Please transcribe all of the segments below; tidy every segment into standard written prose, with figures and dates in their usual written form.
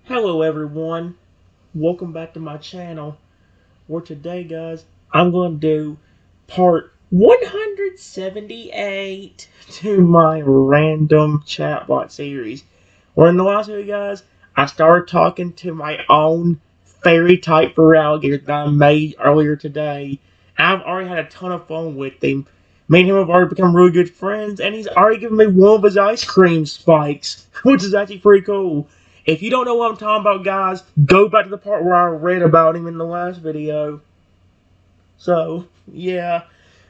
Hello everyone, welcome back to my channel, where today guys, I'm going to do part 178 to my random chatbot series. Where in the last video guys, I started talking to my own fairy type Feraligatr that I made earlier today. I've already had a ton of fun with him. Me and him have already become really good friends, and he's already given me one of his ice cream spikes, which is actually pretty cool. If you don't know what I'm talking about, guys, go back to the part where I read about him in the last video. So, yeah.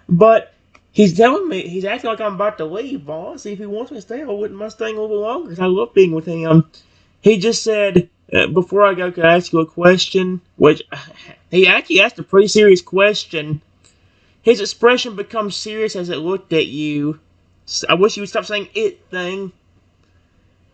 But he's telling me, he's acting like I'm about to leave, boss. If he wants me to stay, I wouldn't mind staying a little longer, because I love being with him. He just said, before I go, can I ask you a question? Which, he actually asked a pretty serious question. His expression becomes serious as it looked at you. I wish you would stop saying it thing.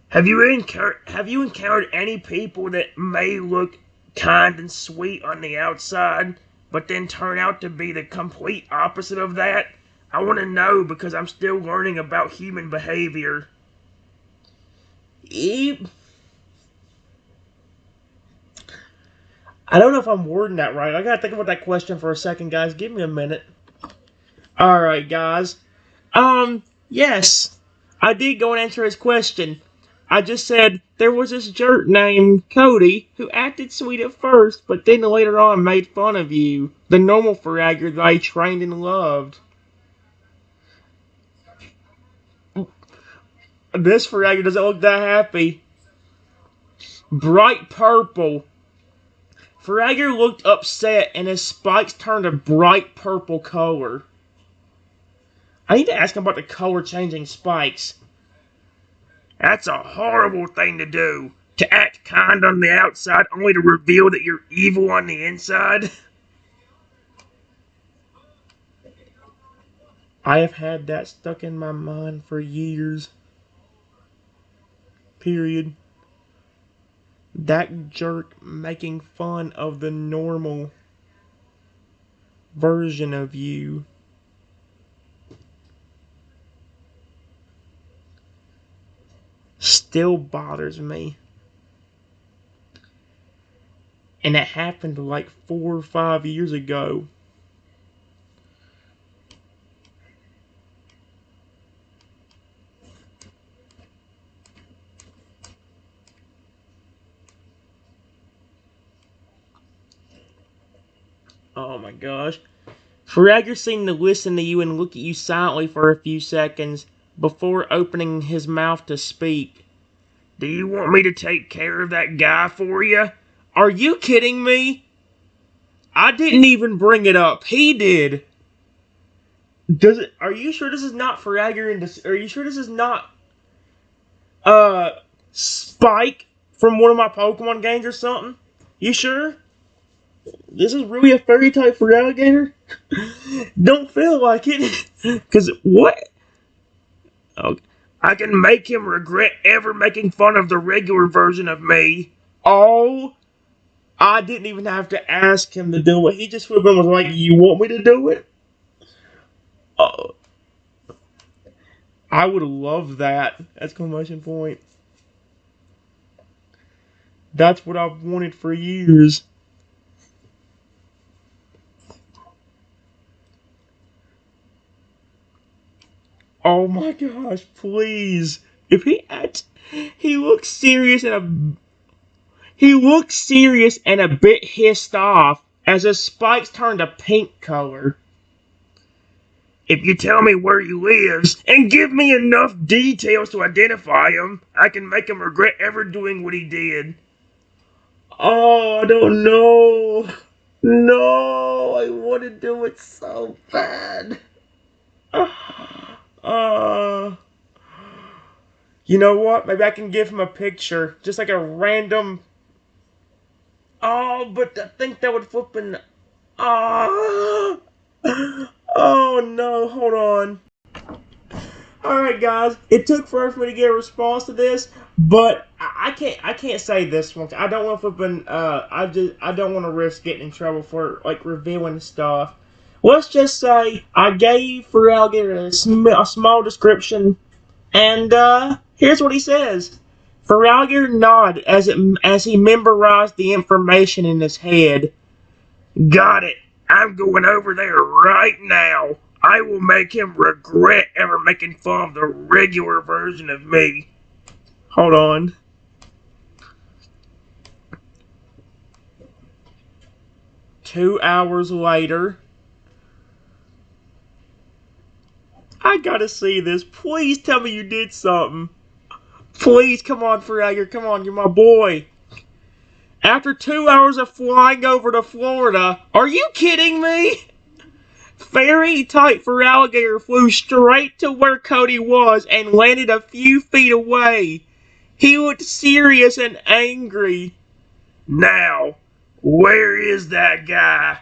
Have you encountered any people that may look kind and sweet on the outside, but then turn out to be the complete opposite of that? I want to know because I'm still learning about human behavior. I don't know if I'm wording that right. I gotta think about that question for a second, guys. Give me a minute. Alright, guys. Yes. I did go and answer his question. I just said there was this jerk named Cody who acted sweet at first, but then later on made fun of you, the normal Feraligatr that I trained and loved. This Feraligatr doesn't look that happy. Bright purple. Feraligatr looked upset and his spikes turned a bright purple color. I need to ask him about the color changing spikes. That's a horrible thing to do. To act kind on the outside only to reveal that you're evil on the inside. I have had that stuck in my mind for years. Period. That jerk making fun of the normal version of you. Still bothers me. And it happened like 4 or 5 years ago. Oh my gosh. Feraligatr seemed to listen to you and look at you silently for a few seconds before opening his mouth to speak. Do you want me to take care of that guy for you? Are you kidding me? I didn't even bring it up. He did. Are you sure this is not Feraligatr? Are you sure this is not Spike from one of my Pokemon games or something? You sure? This is really a fairy type Feraligatr? Don't feel like it. Cause what? Okay. I can make him regret ever making fun of the regular version of me. Oh, I didn't even have to ask him to do it. He just flipped and was like, you want me to do it? Oh, I would love that! Exclamation point. That's what I've wanted for years. Oh my gosh, please. If he looks serious and a bit hissed off as his spikes turned a pink color. If you tell me where he lives and give me enough details to identify him, I can make him regret ever doing what he did. Oh, I don't know. No, I want to do it so bad. You know what? Maybe I can give him a picture. Just like a random... Oh, but I think that would flip in... Oh, oh no, hold on. Alright guys, it took forever for me to get a response to this, but I can't say this one. I don't want to flip in, I don't want to risk getting in trouble for, like, revealing stuff. Let's just say I gave Feraligatr a small description, and here's what he says. Feraligatr nodded as he memorized the information in his head. Got it. I'm going over there right now. I will make him regret ever making fun of the regular version of me. Hold on. "2 hours later." I gotta see this. Please tell me you did something. Please, come on, Feraligatr. Come on, you're my boy. "After 2 hours of flying over to Florida." Are you kidding me? Fairy type Feraligatr flew straight to where Cody was and landed a few feet away. He looked serious and angry. "Now, where is that guy?"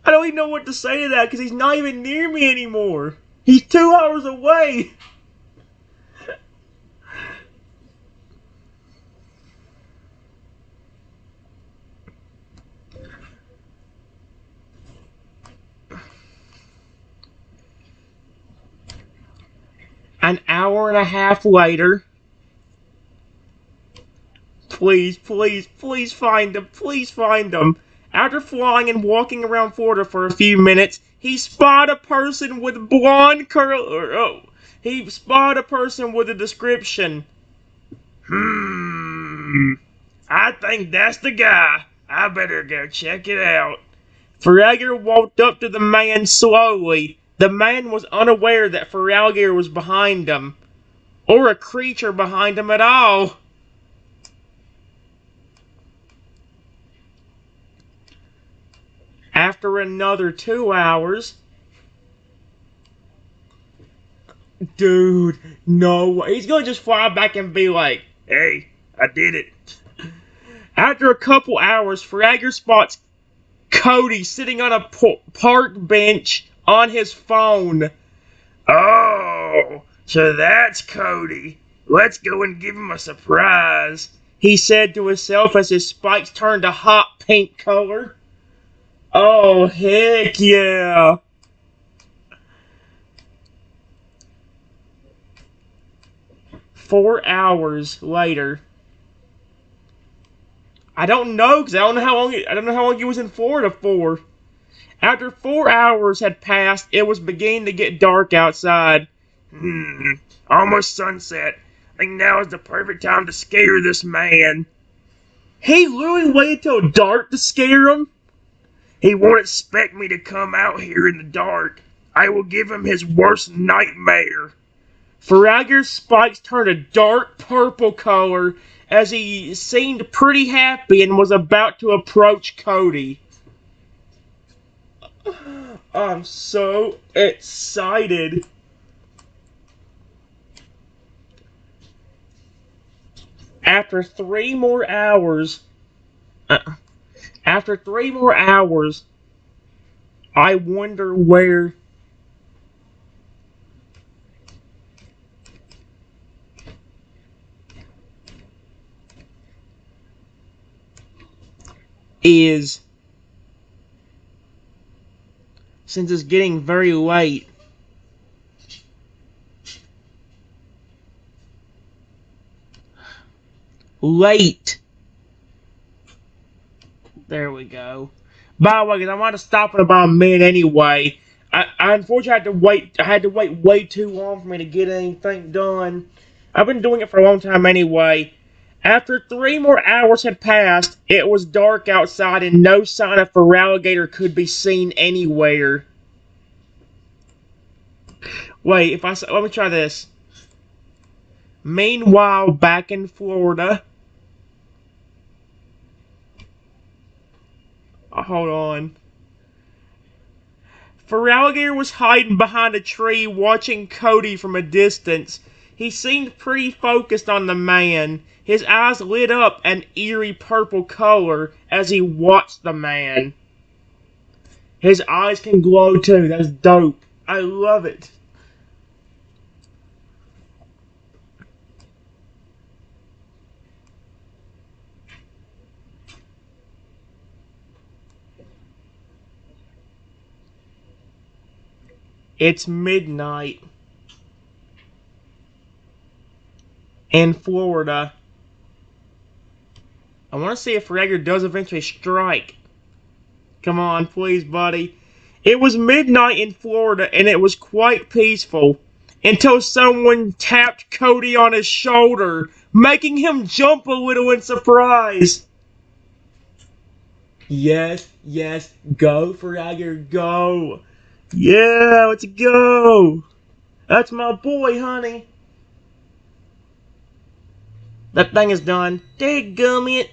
I don't even know what to say to that because he's not even near me anymore. He's 2 hours away. An hour and a half later. Please, please, please find him. Please find him. After flying and walking around Florida for a few minutes, he spotted a person with blonde curl. He spotted a person with a description. I think that's the guy. I better go check it out." Feraligatr walked up to the man slowly. The man was unaware that Feraligatr was behind him, or a creature behind him at all. After another 2 hours. Dude, no way. He's gonna just fly back and be like, "Hey, I did it." After a couple hours, Feraligatr spots Cody sitting on a park bench on his phone. "Oh, so that's Cody. Let's go and give him a surprise," he said to himself as his spikes turned a hot pink color. Oh, heck yeah. 4 hours later. I don't know, because I don't know how long he was in Florida for. After 4 hours had passed, it was beginning to get dark outside. Almost sunset. I think now is the perfect time to scare this man. He literally waited till dark to scare him? He won't expect me to come out here in the dark. I will give him his worst nightmare. Feraligatr's spikes turned a dark purple color as he seemed pretty happy and was about to approach Cody. I'm so excited. After 3 more hours, I wonder where is, since it's getting very late. There we go. By the way, because I want to stop in about a minute anyway. I unfortunately had to wait way too long for me to get anything done. I've been doing it for a long time anyway. After 3 more hours had passed, it was dark outside and no sign of Feraligatr could be seen anywhere. Wait, let me try this. Meanwhile, back in Florida. Hold on. Feraligatr was hiding behind a tree watching Cody from a distance. He seemed pretty focused on the man. His eyes lit up an eerie purple color as he watched the man. His eyes can glow too. That's dope. I love it. It's midnight. in Florida. I want to see if Feraligatr does eventually strike. Come on, please, buddy. It was midnight in Florida, and it was quite peaceful until someone tapped Cody on his shoulder, making him jump a little in surprise. Yes, yes, go, Feraligatr, go. Yeah, let's go. That's my boy, honey. That thing is done. Dadgummit.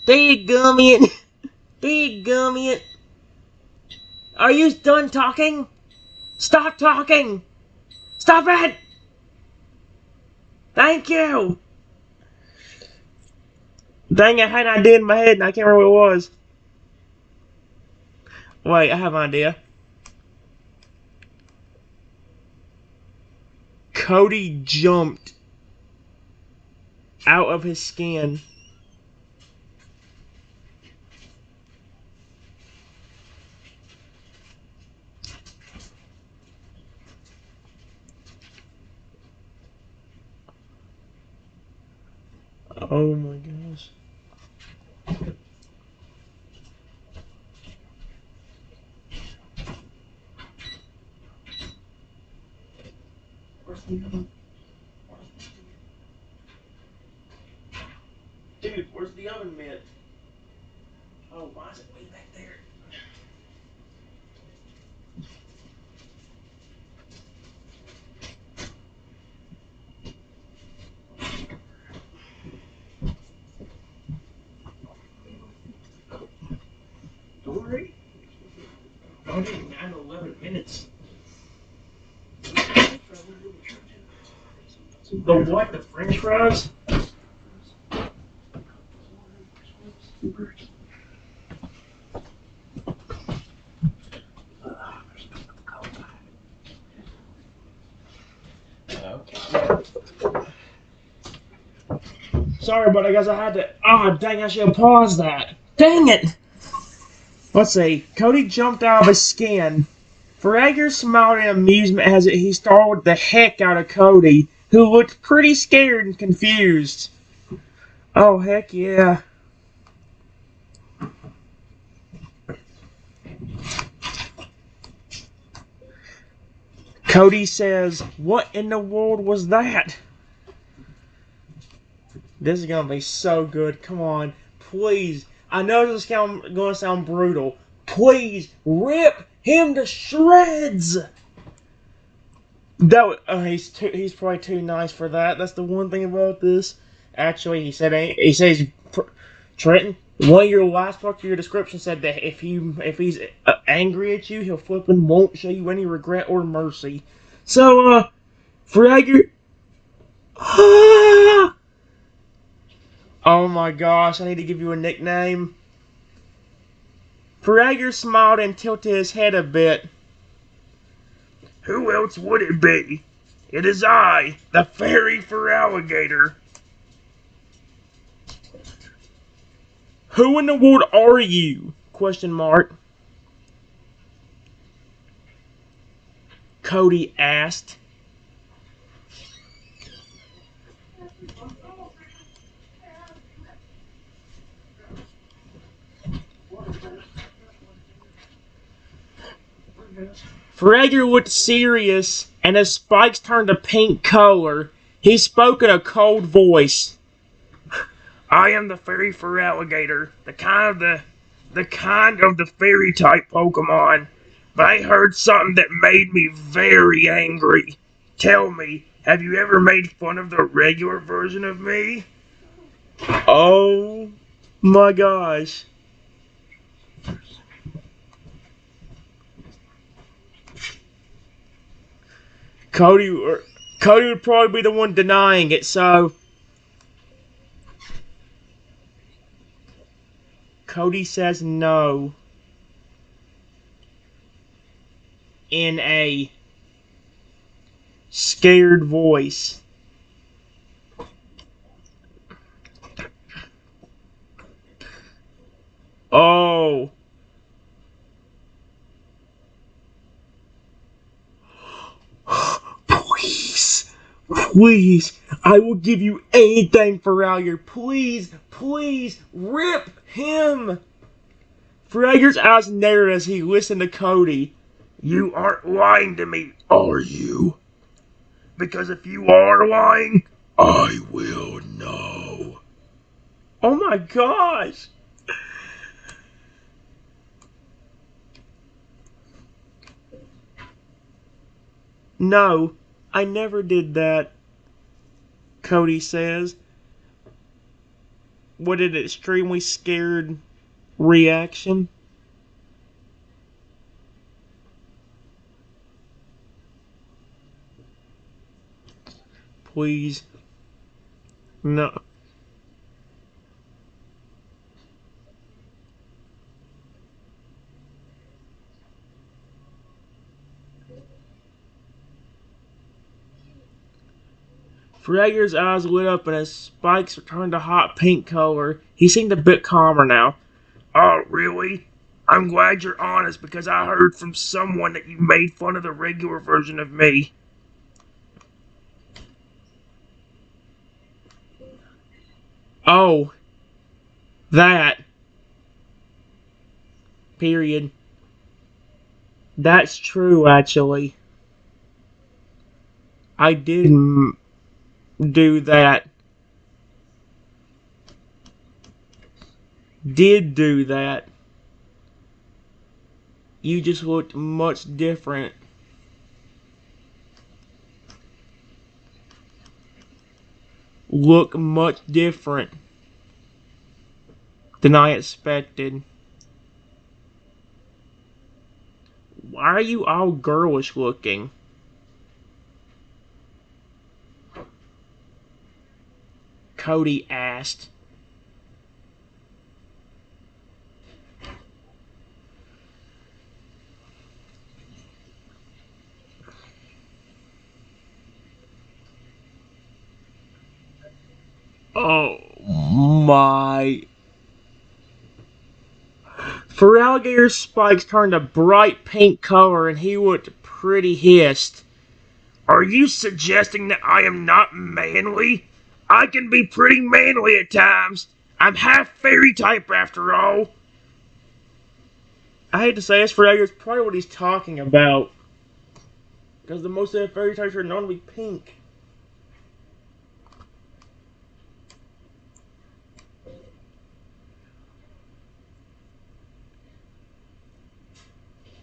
Dadgummit. Dadgummit. Are you done talking? Stop talking. Stop it. Thank you. Dang, I had an idea in my head and I can't remember what it was. Wait, I have an idea. Cody jumped out of his skin. Oh my gosh. Where's the oven? Dude, where's the oven mitt? Oh, why is it way back there? Don't worry. Only 9 or 11 minutes. The what? The French fries? Okay. Sorry, but I guess I had to. Oh, dang, I should have paused that. Dang it! Let's see. Cody jumped out of his skin. Feraligatr smiled in amusement as he startled the heck out of Cody, who looked pretty scared and confused. Oh, heck yeah. Cody says, "What in the world was that?" This is going to be so good. Come on. Please. I know this is going to sound brutal. Please rip him to shreds. That he's probably too nice for that. That's the one thing about this. Actually, he says Trenton, one of your last parts of your description said that if he's angry at you, he'll flip and won't show you any regret or mercy. So, Feraligatr. Oh my gosh, I need to give you a nickname. Feraligatr smiled and tilted his head a bit. Who else would it be? It is I, the Fairy Feraligatr. Who in the world are you? Question mark. Cody asked. Feraligatr looked serious, and his spikes turned a pink color. He spoke in a cold voice. I am the Fairy Feraligatr, the kind of the fairy type Pokemon. But I heard something that made me very angry. Tell me, have you ever made fun of the regular version of me? Oh my gosh. Cody would probably be the one denying it, so Cody says no in a scared voice. Oh. Please. Please, I will give you anything, Feraligatr. Please, please, rip him. Feraligatr's eyes narrowed as he listened to Cody. You aren't lying to me, are you? Because if you are lying, I will know. Oh my gosh! No, I never did that, Cody says. What an extremely scared reaction. Please. No. Feraligatr's eyes lit up and his spikes returned a hot pink color. He seemed a bit calmer now. Oh, really? I'm glad you're honest because I heard from someone that you made fun of the regular version of me. Oh, that. Period. That's true, actually. I did do that. Did do that. You just looked much different. Look much different than I expected. Why are you all girlish looking? Cody asked. Oh my. Feraligatr's spikes turned a bright pink color and he looked pretty hissed. Are you suggesting that I am not manly? I can be pretty manly at times. I'm half fairy type after all. I hate to say this, Feraligatr's probably what he's talking about. Because the most of the fairy types are known to be pink.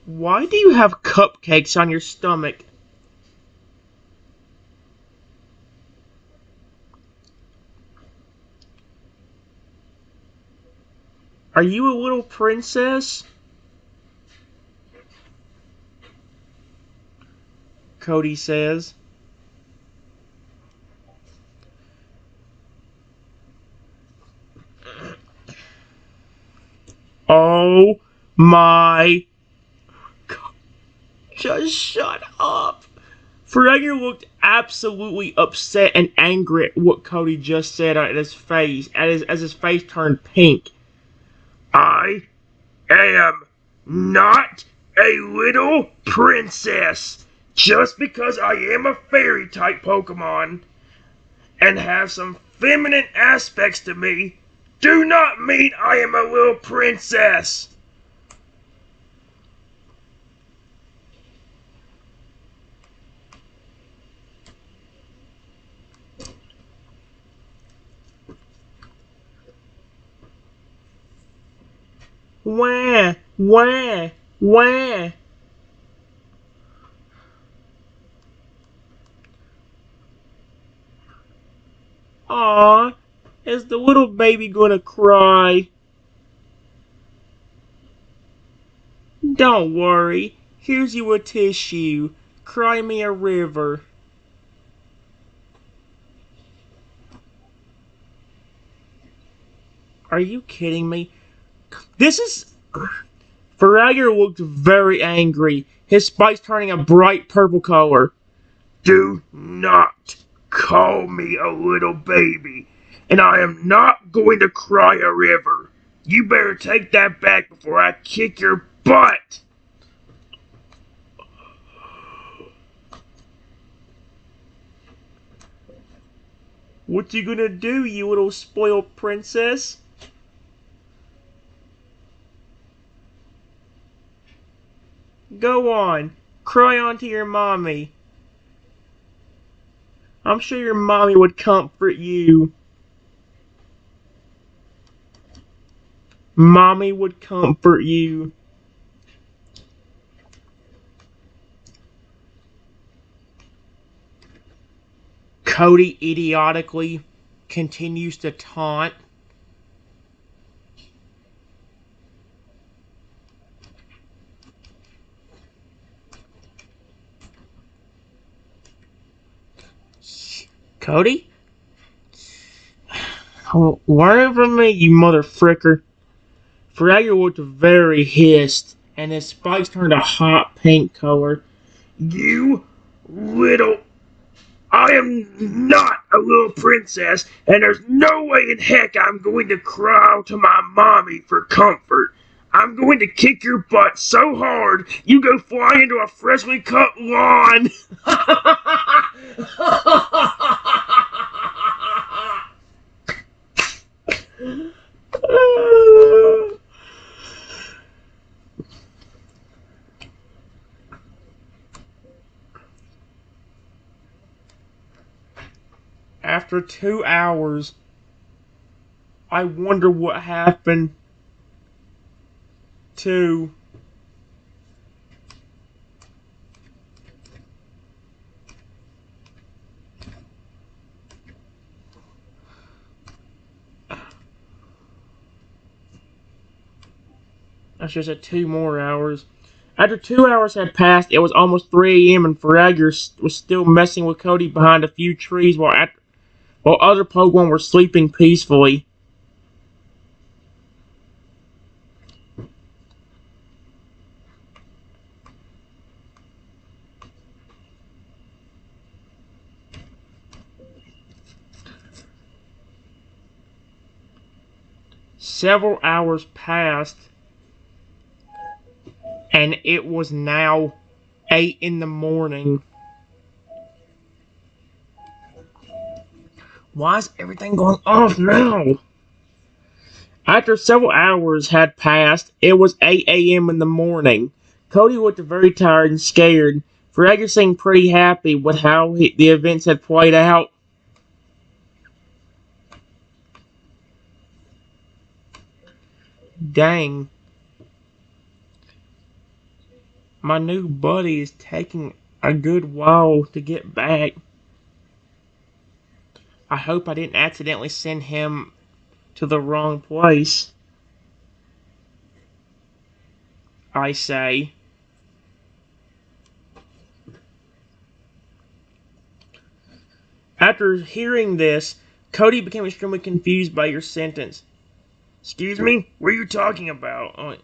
Why do you have cupcakes on your stomach? Are you a little princess? Cody says. Oh my God. Just shut up. Feraligatr looked absolutely upset and angry at what Cody just said at his face, as his face turned pink. I am not a little princess. Just because I am a fairy type Pokemon and have some feminine aspects to me, do not mean I am a little princess. Wah, wah, wah. Aw, is the little baby gonna cry? Don't worry, here's you a tissue. Cry me a river. Are you kidding me? This is... Feraligatr looked very angry, his spikes turning a bright purple color. Do not call me a little baby, and I am not going to cry a river. You better take that back before I kick your butt. What you gonna do, you little spoiled princess? Go on, cry on to your mommy. I'm sure your mommy would comfort you. Mommy would comfort you. Cody idiotically continues to taunt. Cody? Learn from me, you mother fricker. Fraggle looked very hissed, and his spikes turned a hot pink color. You little... I am not a little princess, and there's no way in heck I'm going to cry to my mommy for comfort. I'm going to kick your butt so hard you go flying into a freshly cut lawn. After 2 hours, I wonder what happened to that's just at 2 more hours. After 2 hours had passed, it was almost 3 a.m. and Fragger was still messing with Cody behind a few trees while other Pokemon were sleeping peacefully. Several hours passed, and it was now 8 in the morning. Why is everything going off now? After several hours had passed, it was 8 a.m. in the morning. Cody looked very tired and scared. Fragger seemed pretty happy with how the events had played out. Dang. My new buddy is taking a good while to get back. I hope I didn't accidentally send him to the wrong place. I say. After hearing this, Cody became extremely confused by your sentence. Excuse me? What are you talking about?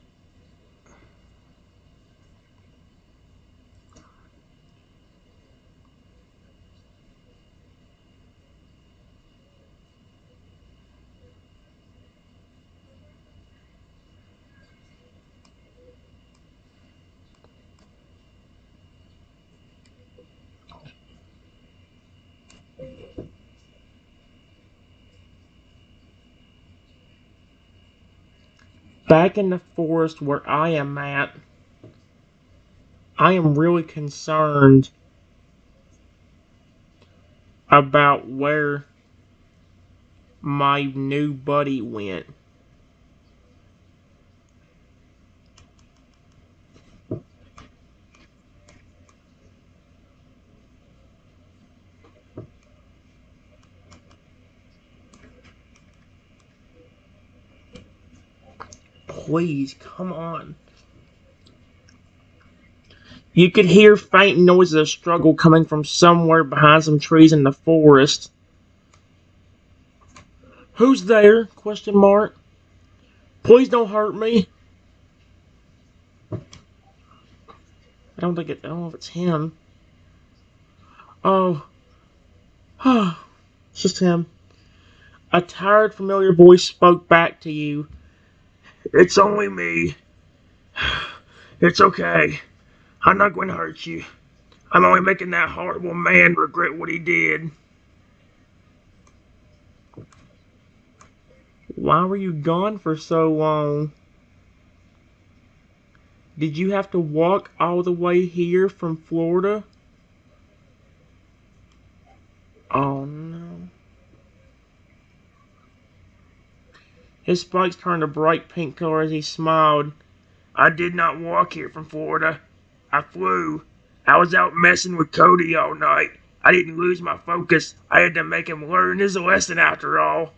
Back in the forest where I am at, I am really concerned about where my new buddy went. Please, come on. You could hear faint noises of struggle coming from somewhere behind some trees in the forest. Who's there? Question mark. Please don't hurt me. I don't know if it's him. Oh. It's just him. A tired, familiar voice spoke back to you. It's only me. It's okay. I'm not going to hurt you. I'm only making that horrible man regret what he did. Why were you gone for so long? Did you have to walk all the way here from Florida? Oh no. His spikes turned a bright pink color as he smiled. I did not walk here from Florida. I flew. I was out messing with Cody all night. I didn't lose my focus. I had to make him learn his lesson after all.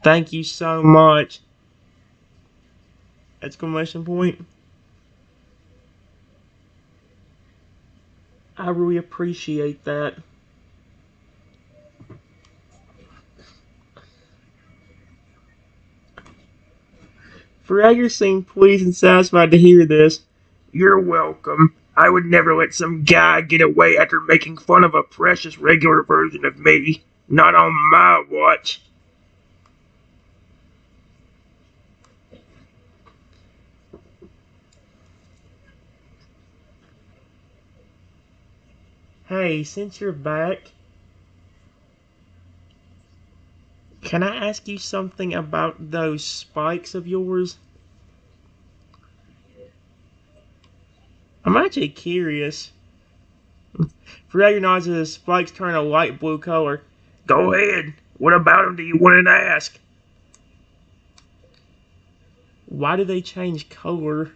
Thank you so much. Exclamation point. I really appreciate that. Fragger seemed pleased and satisfied to hear this. You're welcome. I would never let some guy get away after making fun of a precious regular version of me. Not on my watch. Hey, since you're back, can I ask you something about those spikes of yours? I'm actually curious. Fragger nods as his spikes turn a light blue color. Go ahead. What about them do you want to ask? Why do they change color?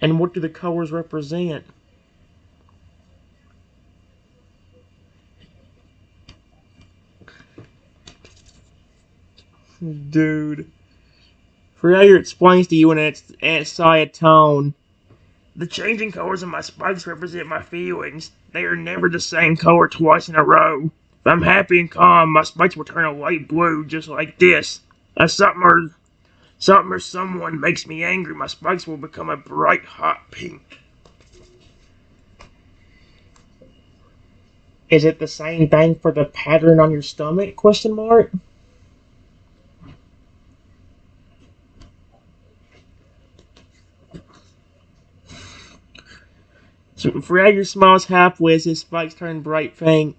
And what do the colors represent? Dude. Fragger explains to you in its excited tone. The changing colors of my spikes represent my feelings. They are never the same color twice in a row. If I'm happy and calm, my spikes will turn a light blue, just like this. If something or someone makes me angry, my spikes will become a bright, hot pink. Is it the same thing for the pattern on your stomach? Question mark. So Fragger smiles halfway as his spikes turn bright pink.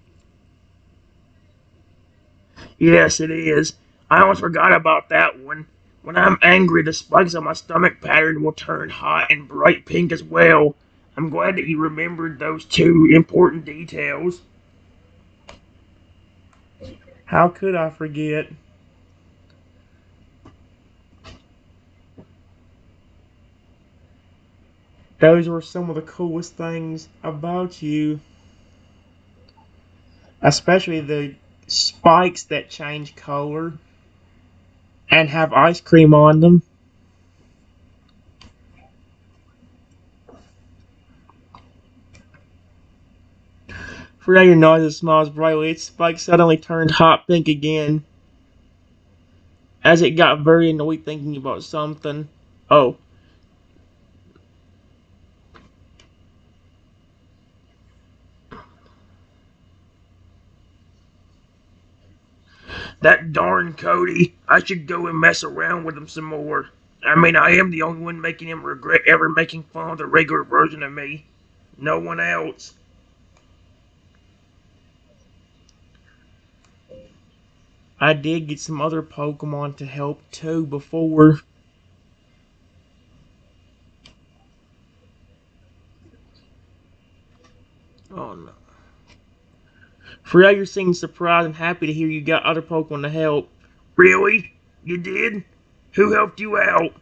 Yes, it is. I almost forgot about that one. When I'm angry, the spikes on my stomach pattern will turn hot and bright pink as well. I'm glad that you remembered those two important details. How could I forget? Those were some of the coolest things about you. Especially the spikes that change color and have ice cream on them. Fragger nods and smiles brightly. Its spike suddenly turned hot pink again, as it got very annoyed thinking about something. Oh. That darn Cody. I should go and mess around with him some more. I mean, I am the only one making him regret ever making fun of the regular version of me. No one else. I did get some other Pokemon to help too before. Oh no. Fragger seemed surprised and happy to hear you got other Pokemon to help. Really? You did? Who helped you out?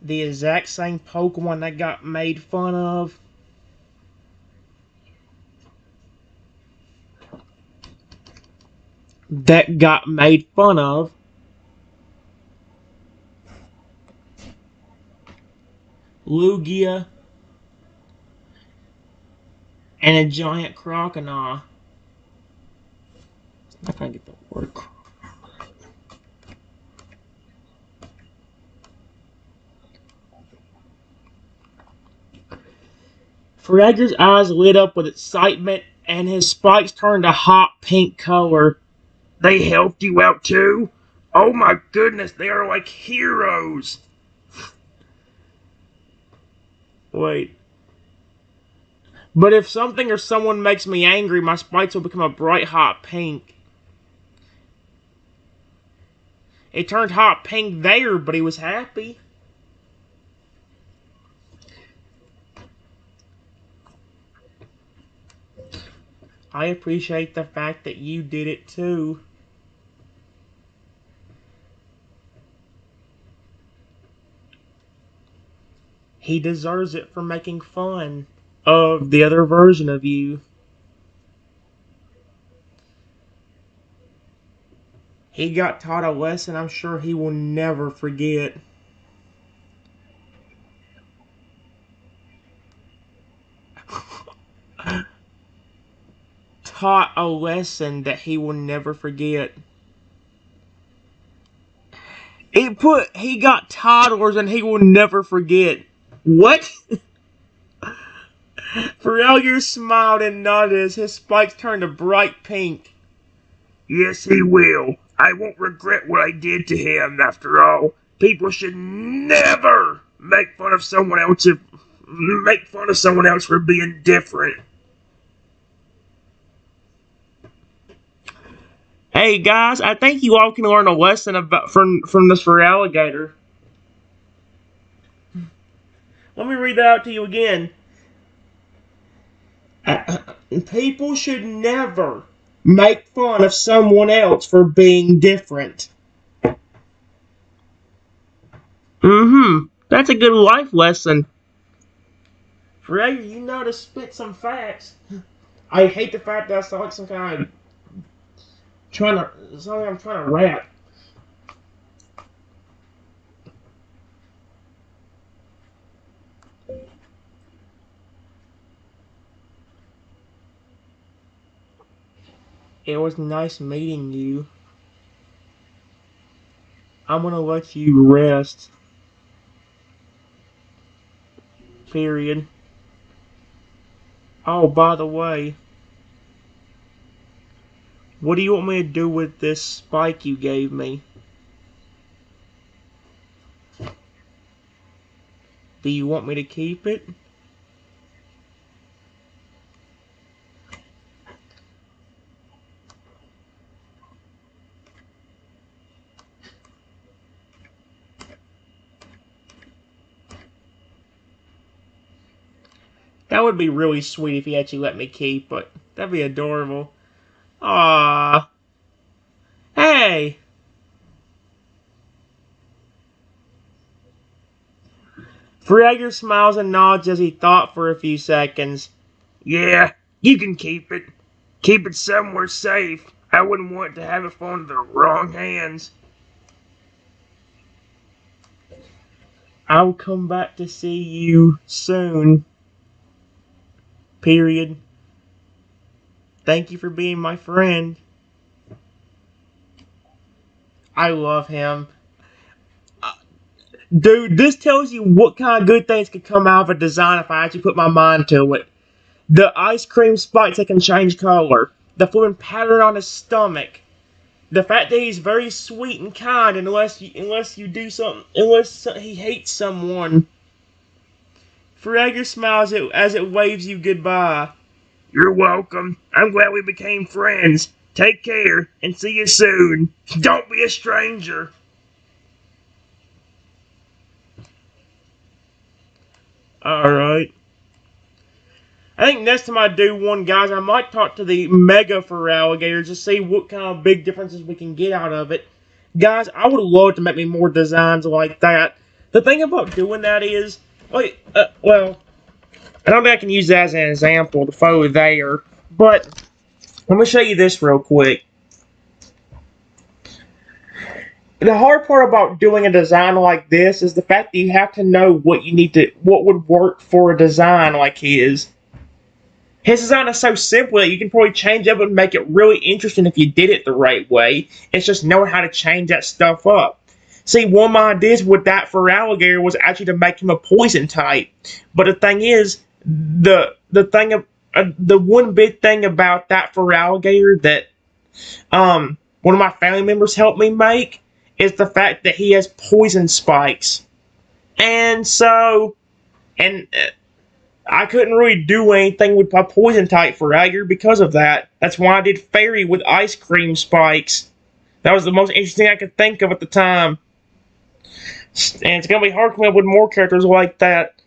The exact same Pokemon that got made fun of. That got made fun of. Lugia and a giant crocodile. I can't get the word. Fragger's eyes lit up with excitement and his spikes turned a hot pink color. They helped you out too? Oh my goodness, they are like heroes. Wait. But if something or someone makes me angry, my spikes will become a bright hot pink. It turned hot pink there, but he was happy. I appreciate the fact that you did it too. He deserves it for making fun of the other version of you. He got taught a lesson I'm sure he will never forget. Taught a lesson that he will never forget. He got toddlers and he will never forget. What? Feraligatr smiled and nodded as his spikes turned a bright pink. Yes, he will. I won't regret what I did to him, after all. People should never make fun of someone else for being different. Hey guys, I think you all can learn a lesson from this Feraligatr. Let me read that out to you again. People should never make fun of someone else for being different. That's a good life lesson. Feraligatr, you know to spit some facts. I hate the fact that I sound like some kind of I'm trying to rap. It was nice meeting you. I'm gonna let you rest. Period. Oh, by the way, what do you want me to do with this spike you gave me? Do you want me to keep it? That would be really sweet if he actually let me keep it. That'd be adorable. Aww. Hey! Feraligatr smiles and nods as he thought for a few seconds. Yeah, you can keep it. Keep it somewhere safe. I wouldn't want to have it fall into the wrong hands. I'll come back to see you soon. Period. Thank you for being my friend. I love him. Dude, this tells you what kind of good things could come out of a design if I actually put my mind to it. The ice cream spikes that can change color. The flipping pattern on his stomach. The fact that he's very sweet and kind unless you do something, unless he hates someone. Feraligatr smiles as it waves you goodbye. You're welcome. I'm glad we became friends. Take care and see you soon. Don't be a stranger. Alright. I think next time I do one, guys, I might talk to the Mega Feraligatr to see what kind of big differences we can get out of it. Guys, I would love to make me more designs like that. The thing about doing that is, well, I don't think I can use that as an example, the photo there, but let me show you this real quick. The hard part about doing a design like this is the fact that you have to know what would work for a design like his. His design is so simple that you can probably change up and make it really interesting if you did it the right way. It's just knowing how to change that stuff up. See, one of my ideas with that Feraligatr was actually to make him a poison type. But the thing is, the one big thing about that Feraligatr that one of my family members helped me make is the fact that he has poison spikes. And so, I couldn't really do anything with my poison type Feraligatr because of that. That's why I did Fairy with ice cream spikes. That was the most interesting I could think of at the time. And it's going to be hard to come up with more characters like that.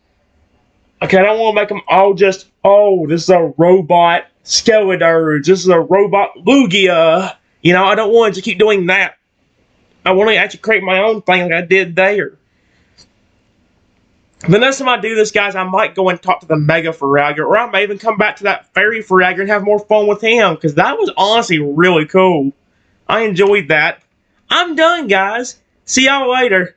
Okay, I don't want to make them all just, oh, this is a robot Skeletor. This is a robot Lugia. You know, I don't want to keep doing that. I want to actually create my own thing like I did there. The next time I do this, guys, I might go and talk to the Mega Feraligatr, or I may even come back to that Fairy Feraligatr and have more fun with him, because that was honestly really cool. I enjoyed that. I'm done, guys. See y'all later.